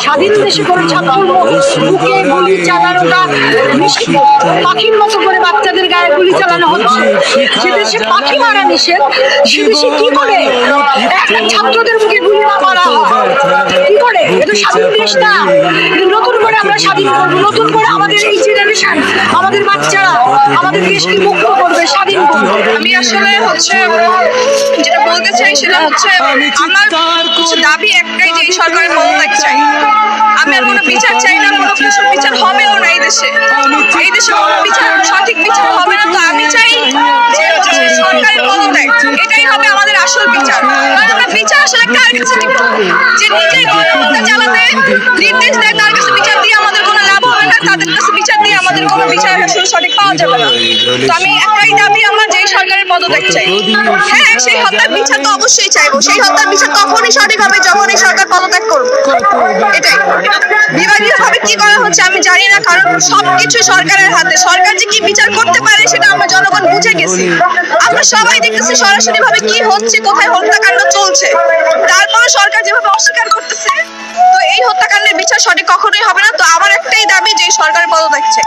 স্বাধীন দেশে কোনো ছাত্র বুকে গুলি চালানোটা নিষিদ্ধ। পাখির মতো করে বাচ্চাদের গায়ে গুলি চালানো হচ্ছে। যে দেশে পাখি মারা নিষেধ, সে দেশে কি করে একটা ছাত্রদের মুখে গুলি না মারা হয়? কি করে? এটা স্বাধীন দেশ না। নতুন করে আমরা স্বাধীন করবো, নতুন করে আমাদের এই জেনারেশন, আমাদের বাচ্চারা আমাদের দেশকে মুক্ত করবে, স্বাধীন করবে। আমি আসলে যেটা বলতে চাই সেটা আমার দাবি একটাই যে এই সরকারের পদত্যাগ চাই। আমি আর কোনো বিচার চাই না, কোনো কিছুর বিচার হবেও না এই দেশে। এই দেশে কোনো বিচার, সঠিক বিচার হবে না। তো আমি চাই যে সরকারের পদত্যাগ, এটাই হবে আমাদের আসল বিচার। কারণ আমরা বিচার আসলে কার কাছে দিব? যে নিজেই গণহত্যা চালাতে নির্দেশ দেয় তার কাছে বিচার দিয়ে আমাদের কোনো লাভ হবে না, তাদের কাছে বিচার দিয়ে আমাদের কোনো বিচার আসলে সঠিক পাওয়া যাবে না। তো আমি একটাই দাবি আমার যে সরকারের পদত্যাগ চাই। হ্যাঁ, সেই হত্যার বিচার তো অবশ্যই চাইবো। সেই হত্যার বিচার তখনই সঠিক হবে যখন এই সরকার পদত্যাগ করবে। এটাই বিভাগীয় ভাবে কি করা হচ্ছে আমি জানি না, কারণ সবকিছু সরকারের হাতে। সরকার যে কি বিচার করতে পারে সেটা আমরা জনগণ বুঝে গেছি। আমরা সবাই দেখতেছি সরাসরি ভাবে কি হচ্ছে, কোথায় হত্যাকাণ্ড চলছে। তারপরে সরকার যেভাবে অস্বীকার করতেছে, তো এই হত্যাকাণ্ডের বিচার সঠিক কখনোই হবে না। তো আমার একটাই দাবি যে সরকারের পদত্যাগ চাই।